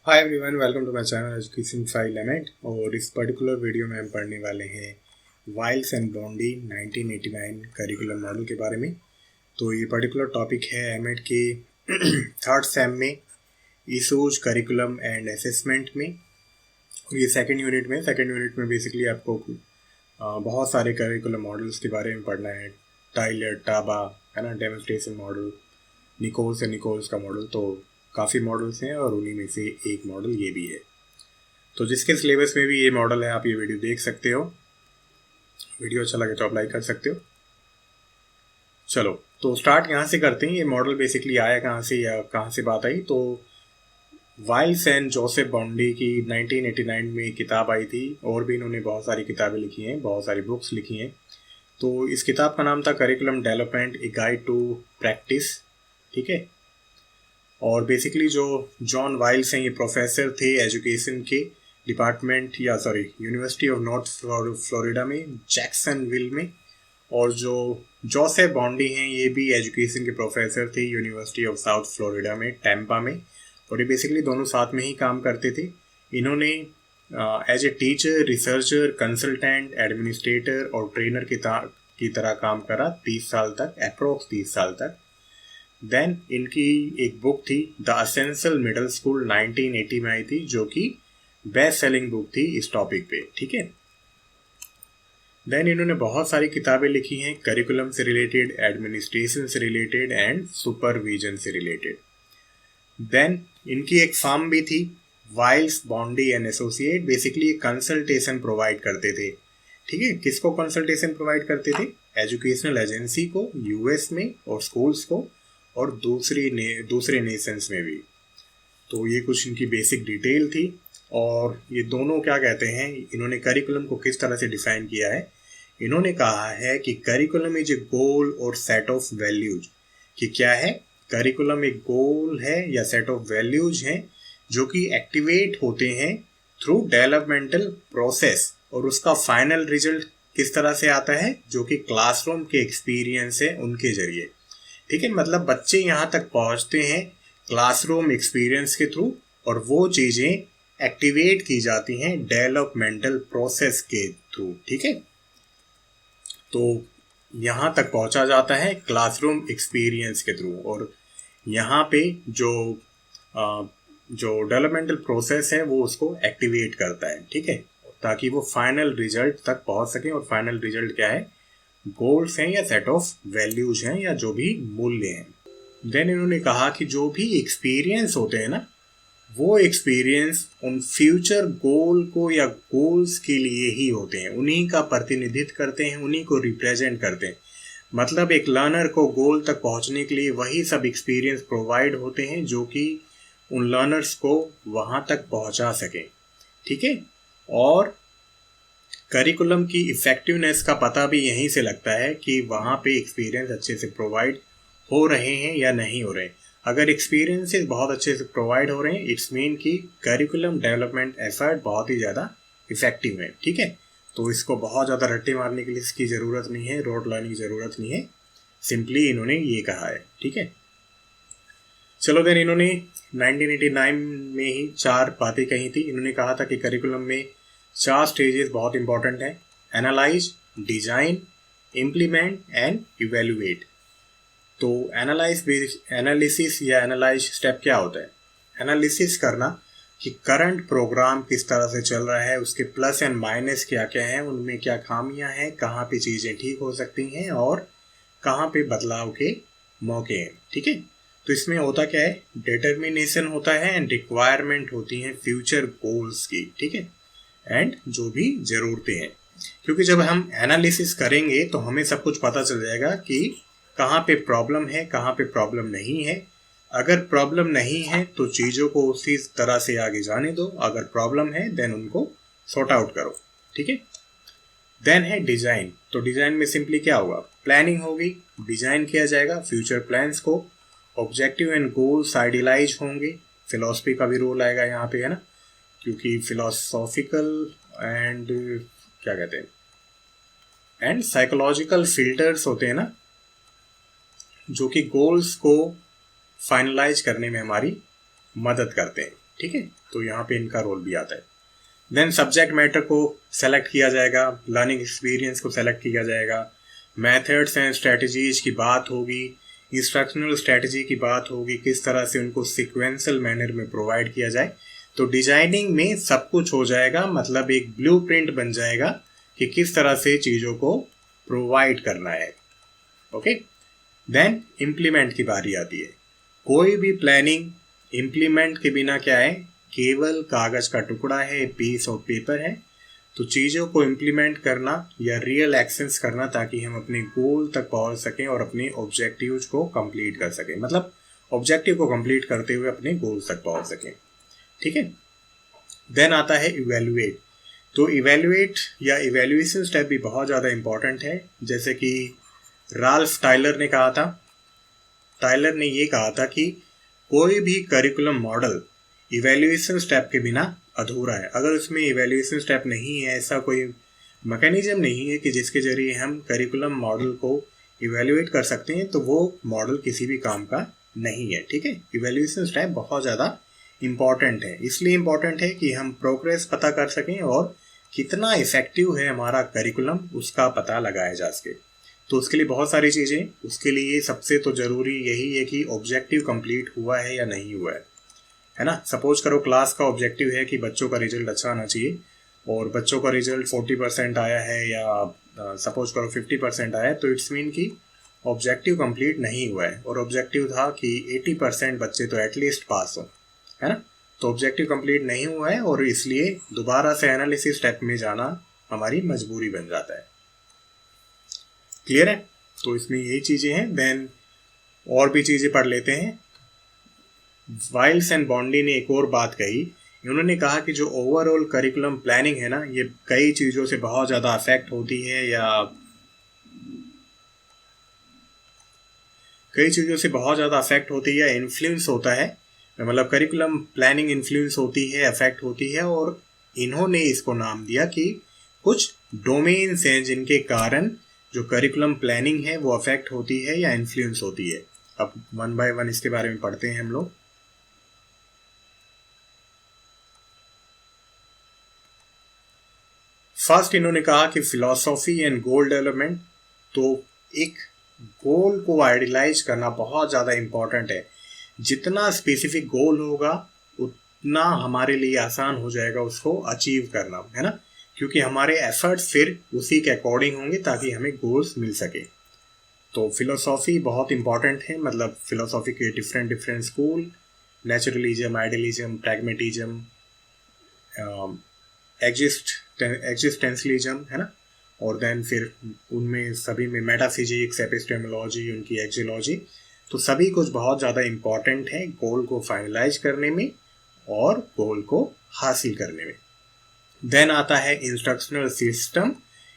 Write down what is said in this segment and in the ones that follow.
Hi everyone, welcome to my channel education file element. और इस particular video में हम पढ़ने वाले हैं Wiles and Bondi 1989 curriculum model के बारे में। तो ये पर्टिकुलर टॉपिक है एमएड के थर्ड सेम में इशूज करिकुलम एंड असेसमेंट में। और ये सेकेंड यूनिट में बेसिकली आपको बहुत सारे करिकुलम मॉडल्स के बारे में पढ़ना है। टाइलर, टाबा, है ना, डेमोन्स्ट्रेशन मॉडल, निकोल्स का मॉडल। तो काफ़ी मॉडल्स हैं और उन्हीं में से एक मॉडल ये भी है। तो जिसके सिलेबस में भी ये मॉडल है, आप ये वीडियो देख सकते हो। वीडियो अच्छा लगे तो आप लाइक कर सकते हो। चलो तो स्टार्ट यहाँ से करते हैं। ये मॉडल बेसिकली आया कहाँ से या कहाँ से बात आई। तो वाइल्स एंड जोसेफ बॉन्डी की 1989 में किताब आई थी, और भी इन्होंने बहुत सारी किताबें लिखी हैं, बहुत सारी बुक्स लिखी हैं। तो इस किताब का नाम था curriculum development a guide to practice. ठीक है। और बेसिकली जो जॉन वाइल्स हैं, ये प्रोफेसर थे एजुकेशन के department university of north Florida में, जैक्सनविल में। और जो जोसेफ बॉन्डी हैं, ये भी एजुकेशन के प्रोफेसर थे यूनिवर्सिटी ऑफ साउथ फ्लोरिडा में, टैम्पा में। और ये बेसिकली दोनों साथ में ही काम करते थे। इन्होंने as a teacher, researcher, consultant, administrator और ट्रेनर की तरह काम करा 30 साल तक, अप्रोक्स 30 साल तक। देन इनकी एक बुक थी द असेंशियल मिडिल स्कूल, 1980 में आई थी, जो कि बेस्ट सेलिंग बुक थी इस टॉपिक पे। ठीक है। देन इन्होंने बहुत सारी किताबें लिखी हैं करिकुलम से रिलेटेड, एडमिनिस्ट्रेशन से रिलेटेड एंड सुपरविजन से रिलेटेड। देन इनकी एक फर्म भी थी, Wiles Bondi and associate. Basically consultation provide करते थे। ठीक है। किसको कंसल्टेशन प्रोवाइड करते थे? एजुकेशनल एजेंसी को यूएस में, और स्कूल्स को, और दूसरे नेशंस में भी। तो ये कुछ इनकी बेसिक डिटेल थी। और ये दोनों क्या कहते हैं, इन्होंने करिकुलम को किस तरह से डिफाइन किया है। इन्होंने कहा है कि करिकुलम इज ए गोल और सेट ऑफ वैल्यूज। कि क्या है? करिकुलम एक गोल है या सेट ऑफ वैल्यूज हैं जो कि एक्टिवेट होते हैं थ्रू डेवलपमेंटल प्रोसेस, और उसका फाइनल रिजल्ट किस तरह से आता है? जो कि क्लासरूम के एक्सपीरियंस है उनके जरिए। ठीक है। मतलब बच्चे यहाँ तक पहुँचते हैं क्लासरूम एक्सपीरियंस के थ्रू, और वो चीज़ें एक्टिवेट की जाती हैं डेवलपमेंटल प्रोसेस के थ्रू। ठीक है। तो यहाँ तक पहुँचा जाता है क्लासरूम एक्सपीरियंस के थ्रू। और यहाँ पे जो डेवलपमेंटल प्रोसेस है वो उसको एक्टिवेट करता है। ठीक है। ताकि वो फाइनल रिजल्ट तक पहुँच सके। और फाइनल रिजल्ट क्या है? गोल्स हैं या सेट ऑफ वैल्यूज हैं या जो भी मूल्य हैं। देन इन्होंने कहा कि जो भी एक्सपीरियंस होते हैं ना, वो एक्सपीरियंस उन फ्यूचर गोल को या गोल्स के लिए ही होते हैं, उन्हीं का प्रतिनिधित्व करते हैं, उन्हीं को रिप्रेजेंट करते हैं। मतलब एक लर्नर को गोल तक पहुंचने के लिए वही सब एक्सपीरियंस प्रोवाइड होते हैं जो कि उन लर्नर्स को वहां तक पहुंचा सके। ठीक है। और करिकुलम की इफ़ेक्टिवनेस का पता भी यहीं से लगता है कि वहाँ पे एक्सपीरियंस अच्छे से प्रोवाइड हो रहे हैं या नहीं हो रहे। अगर एक्सपीरियंसेस बहुत अच्छे से प्रोवाइड हो रहे हैं, इट्स मीन कि करिकुलम डेवलपमेंट एफर्ट बहुत ही ज़्यादा इफेक्टिव है। ठीक है। तो इसको बहुत ज़्यादा रट्टे मारने के लिए इसकी ज़रूरत नहीं है, रोड लाने की ज़रूरत नहीं है। सिंपली इन्होंने ये कहा है। ठीक है। चलो देन इन्होंने 1989 में ही 4 बातें कही थी। इन्होंने कहा था कि करिकुलम में 4 स्टेजेस बहुत इंपॉर्टेंट हैं: analyse, design, implement and evaluate. तो एनालिसिस या एनालाइज स्टेप क्या होता है? एनालिसिस करना कि करंट प्रोग्राम किस तरह से चल रहा है, उसके प्लस एंड माइनस क्या क्या हैं, उनमें क्या खामियां हैं, कहाँ पे चीज़ें ठीक हो सकती हैं और कहाँ पे बदलाव के मौके हैं। ठीक है। तो इसमें होता क्या है? डिटर्मिनेशन होता है एंड रिक्वायरमेंट होती हैं फ्यूचर गोल्स की। ठीक है। एंड जो भी ज़रूरतें हैं। क्योंकि जब हम एनालिसिस करेंगे तो हमें सब कुछ पता चल जाएगा कि कहाँ पे प्रॉब्लम है, कहाँ पे प्रॉब्लम नहीं है। अगर प्रॉब्लम नहीं है तो चीज़ों को उसी तरह से आगे जाने दो, अगर प्रॉब्लम है देन उनको सॉर्ट आउट करो। ठीक है। देन है डिज़ाइन। तो डिज़ाइन में सिंपली क्या होगा? प्लानिंग होगी, डिज़ाइन किया जाएगा फ्यूचर प्लान्स को, ऑब्जेक्टिव एंड गोल्स आइडियलाइज होंगे, फिलॉसफी का भी रोल आएगा यहाँ पे, है ना, क्योंकि फिलोसॉफिकल एंड क्या कहते हैं एंड साइकोलॉजिकल फिल्टर्स होते हैं ना, जो कि गोल्स को फाइनलाइज करने में हमारी मदद करते हैं। ठीक है, तो यहाँ पे इनका रोल भी आता है। देन सब्जेक्ट मैटर को सेलेक्ट किया जाएगा, लर्निंग एक्सपीरियंस को सेलेक्ट किया जाएगा, मेथड्स एंड स्ट्रेटजीज की बात होगी, इंस्ट्रक्शनल स्ट्रेटजी की बात होगी, किस तरह से उनको सिक्वेंशियल मैनर में प्रोवाइड किया जाए। तो डिजाइनिंग में सब कुछ हो जाएगा, मतलब एक ब्लूप्रिंट बन जाएगा कि किस तरह से चीज़ों को प्रोवाइड करना है। ओके, देन इम्प्लीमेंट की बारी आती है। कोई भी प्लानिंग इम्प्लीमेंट के बिना क्या है, केवल कागज का टुकड़ा है, पीस ऑफ पेपर है। तो चीज़ों को इम्प्लीमेंट करना या रियल एक्शंस करना ताकि हम अपने गोल तक पहुंच सकें और अपने ऑब्जेक्टिव्स को कंप्लीट कर सकें, मतलब ऑब्जेक्टिव को कंप्लीट करते हुए अपने गोल तक पहुंच सकें। ठीक है, देन आता है इवेल्युएट। तो इवेल्युएट या इवेल्युएशन स्टेप भी बहुत ज़्यादा इंपॉर्टेंट है। जैसे कि राल्फ टायलर ने कहा था, टायलर ने ये कहा था कि कोई भी करिकुलम मॉडल इवेल्युएशन स्टेप के बिना अधूरा है। अगर उसमें इवेल्युएशन स्टेप नहीं है, ऐसा कोई मैकेनिज्म नहीं है कि जिसके जरिए हम करिकुलम मॉडल को इवेल्युएट कर सकते हैं, तो वो मॉडल किसी भी काम का नहीं है। ठीक है, इवेल्युएशन स्टेप बहुत ज़्यादा इम्पॉर्टेंट है। इसलिए इम्पॉर्टेंट है कि हम प्रोग्रेस पता कर सकें और कितना इफेक्टिव है हमारा करिकुलम, उसका पता लगाया जा सके। तो उसके लिए बहुत सारी चीज़ें, उसके लिए सबसे तो ज़रूरी यही है कि ऑब्जेक्टिव कंप्लीट हुआ है या नहीं हुआ है ना। सपोज करो क्लास का ऑब्जेक्टिव है कि बच्चों का रिजल्ट अच्छा आना चाहिए और बच्चों का रिजल्ट 40% आया है या सपोज करो 50% आया है, तो इट्स मीन कि ऑब्जेक्टिव कंप्लीट नहीं हुआ है। और ऑब्जेक्टिव था कि 80% बच्चे तो एटलीस्ट पास हो, है ना। तो ऑब्जेक्टिव कंप्लीट नहीं हुआ है और इसलिए दोबारा से एनालिसिस स्टेप में जाना हमारी मजबूरी बन जाता है। क्लियर है, तो इसमें यही चीज़ें हैं। देन और भी चीज़ें पढ़ लेते हैं। वाइल्स एंड बॉन्डी ने एक और बात कही, उन्होंने कहा कि जो ओवरऑल करिकुलम प्लानिंग है ना, ये कई चीज़ों से बहुत ज़्यादा अफेक्ट होती है या इन्फ्लुएंस होता है। मतलब करिकुलम प्लानिंग इन्फ्लुएंस होती है, अफेक्ट होती है, और इन्होंने इसको नाम दिया कि कुछ डोमेन्स हैं जिनके कारण जो करिकुलम प्लानिंग है वो अफेक्ट होती है या इन्फ्लुएंस होती है। अब वन बाय वन इसके बारे में पढ़ते हैं हम लोग। फर्स्ट इन्होंने कहा कि फिलॉसफी एंड गोल डेवलपमेंट। तो एक गोल को आइडियलाइज करना बहुत ज़्यादा इम्पॉर्टेंट है। जितना स्पेसिफिक गोल होगा उतना हमारे लिए आसान हो जाएगा उसको अचीव करना, है ना, क्योंकि हमारे एफर्ट्स फिर उसी के अकॉर्डिंग होंगे ताकि हमें गोल्स मिल सके। तो फिलोसॉफी बहुत इंपॉर्टेंट है, मतलब फिलोसॉफी के different school, naturalism, idealism, pragmatism, existentialism, है ना, और देन फिर उनमें सभी में मेटाफिजिक्स, एपिस्टेमोलॉजी, उनकी एक्जियोलॉजी। तो सभी कुछ बहुत ज़्यादा इम्पॉर्टेंट है गोल को फाइनलाइज करने में और गोल को हासिल करने में। देन आता है इंस्ट्रक्शनल सिस्टम।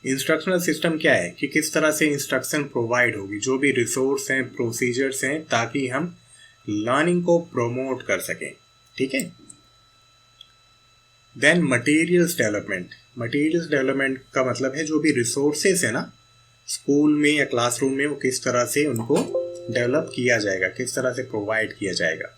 इंस्ट्रक्शनल सिस्टम क्या है कि किस तरह से इंस्ट्रक्शन प्रोवाइड होगी, जो भी रिसोर्स हैं, प्रोसीजर्स हैं, ताकि हम लर्निंग को प्रमोट कर सकें। ठीक है, then materials development. Materials development का मतलब है जो भी रिसोर्सेस है ना स्कूल में या क्लासरूम में, वो किस तरह से उनको डेवलप किया जाएगा, किस तरह से प्रोवाइड किया जाएगा।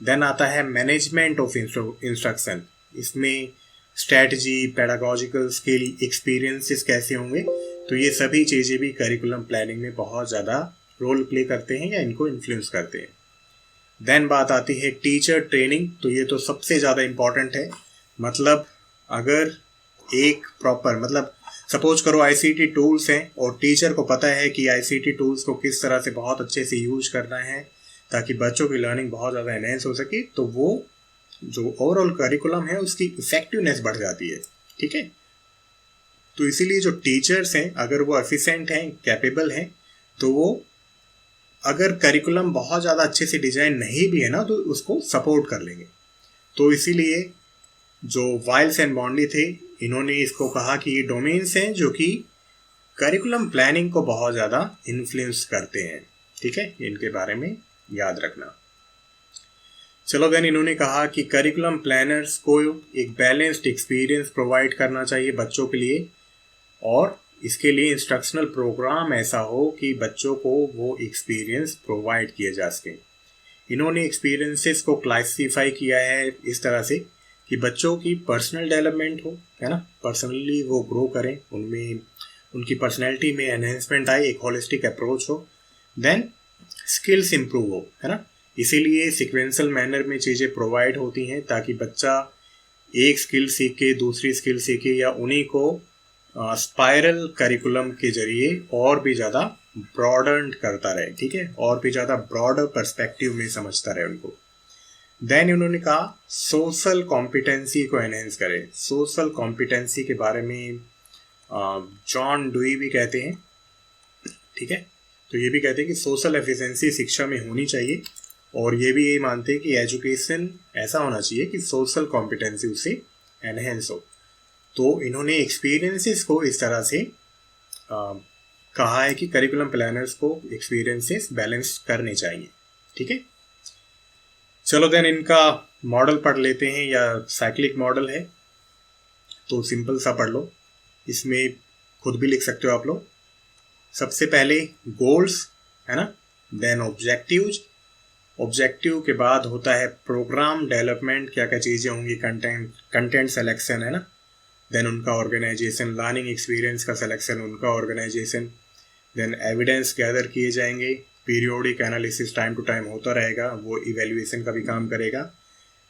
देन आता है मैनेजमेंट ऑफ इंस्ट्रक्शन। इसमें स्ट्रेटजी, पेडागॉजिकल स्किल, एक्सपीरियंसेस कैसे होंगे, तो ये सभी चीज़ें भी करिकुलम प्लानिंग में बहुत ज़्यादा रोल प्ले करते हैं या इनको इन्फ्लुएंस करते हैं। देन बात आती है टीचर ट्रेनिंग। तो ये तो सबसे ज़्यादा इम्पॉर्टेंट है। मतलब अगर एक प्रॉपर, मतलब सपोज करो आईसीटी टूल्स हैं और टीचर को पता है कि आईसीटी टूल्स को किस तरह से बहुत अच्छे से यूज करना है ताकि बच्चों की लर्निंग बहुत ज़्यादा एनहेंस हो सके, तो वो जो ओवरऑल करिकुलम है उसकी इफेक्टिवनेस बढ़ जाती है। ठीक है, तो इसीलिए जो टीचर्स हैं अगर वो एफिशिएंट हैं, कैपेबल हैं, तो वो अगर करिकुलम बहुत ज़्यादा अच्छे से डिजाइन नहीं भी है ना तो उसको सपोर्ट कर लेंगे। तो इसीलिए जो वाइल्स एंड बॉन्डी थे, इन्होंने इसको कहा कि ये डोमेन्स हैं जो कि करिकुलम प्लानिंग को बहुत ज़्यादा इन्फ्लुएंस करते हैं। ठीक है, इनके बारे में याद रखना। चलो देन इन्होंने कहा कि करिकुलम प्लानर्स को एक बैलेंस्ड एक्सपीरियंस प्रोवाइड करना चाहिए बच्चों के लिए, और इसके लिए इंस्ट्रक्शनल प्रोग्राम ऐसा हो कि बच्चों को वो एक्सपीरियंस प्रोवाइड किए जा सके। इन्होंने एक्सपीरियंसेस को क्लासिफाई किया है इस तरह से कि बच्चों की पर्सनल डेवलपमेंट हो, है ना, पर्सनली वो ग्रो करें, उनमें उनकी पर्सनैलिटी में एनहेंसमेंट आए, एक होलिस्टिक अप्रोच हो, देन स्किल्स इम्प्रूव हो, है ना। इसीलिए सिक्वेंशल मैनर में चीज़ें प्रोवाइड होती हैं ताकि बच्चा एक स्किल सीखे, दूसरी स्किल सीखे, या उन्हीं को स्पाइरल करिकुलम के जरिए और भी ज़्यादा ब्रॉडन करता रहे, ठीक है, और भी ज़्यादा ब्रॉडर पर्सपेक्टिव में समझता रहे उनको। देन उन्होंने कहा सोशल कॉम्पिटेंसी को एनहेंस करें। सोशल कॉम्पिटेंसी के बारे में जॉन डुई भी कहते हैं, ठीक है। तो ये भी कहते हैं कि सोशल एफिशिएंसी शिक्षा में होनी चाहिए, और ये भी यही मानते हैं कि एजुकेशन ऐसा होना चाहिए कि सोशल कॉम्पिटेंसी उससे एनहेंस हो। तो इन्होंने एक्सपीरियंसेस को इस तरह से कहा है कि करिकुलम प्लानर्स को एक्सपीरियंसेस बैलेंस करने चाहिए, ठीक है। चलो देन इनका मॉडल पढ़ लेते हैं, या साइक्लिक मॉडल है तो सिंपल सा पढ़ लो, इसमें खुद भी लिख सकते हो आप लोग। सबसे पहले गोल्स, है ना, देन ऑब्जेक्टिव्स, ऑब्जेक्टिव के बाद होता है प्रोग्राम डेवलपमेंट, क्या क्या चीज़ें होंगी, कंटेंट सेलेक्शन, है ना, देन उनका ऑर्गेनाइजेशन, लर्निंग एक्सपीरियंस का सिलेक्शन, उनका ऑर्गेनाइजेशन, देन एविडेंस गैदर किए जाएंगे, periodic analysis time to time होता रहेगा, वो इवेल्युएशन का भी काम करेगा,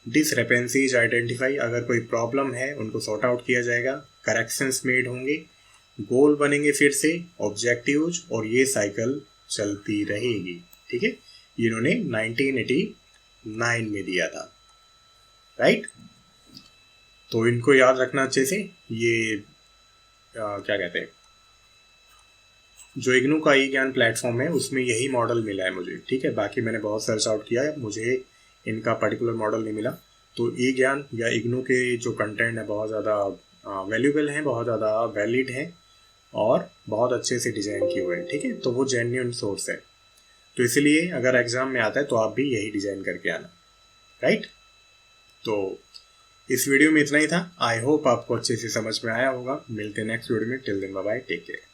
डिसक्रिपेंसीज आइडेंटिफाई, अगर कोई प्रॉब्लम है उनको सॉर्ट आउट किया जाएगा, करेक्शंस मेड होंगे, गोल बनेंगे फिर से, ऑब्जेक्टिव्स, और ये साइकिल चलती रहेगी, ठीक है। इन्होंने 1989 में दिया था, राइट। तो इनको याद रखना अच्छे से। ये क्या कहते हैं, जो इग्नू का ई ज्ञान प्लेटफॉर्म है उसमें यही मॉडल मिला है मुझे, ठीक है। बाकी मैंने बहुत सर्च आउट किया है, मुझे इनका पर्टिकुलर मॉडल नहीं मिला। तो ई ज्ञान या इग्नू के जो कंटेंट है बहुत ज़्यादा वैल्यूबल हैं, बहुत ज़्यादा वैलिड हैं, और बहुत अच्छे से डिज़ाइन किए हुए हैं, ठीक है। तो वो जेन्युइन सोर्स है, तो इसलिए अगर एग्ज़ाम में आता है तो आप भी यही डिज़ाइन करके आना, राइट। तो इस वीडियो में इतना ही था। आई होप आपको अच्छे से समझ में आया होगा। मिलते हैं नेक्स्ट वीडियो में। Till then bye bye, take care.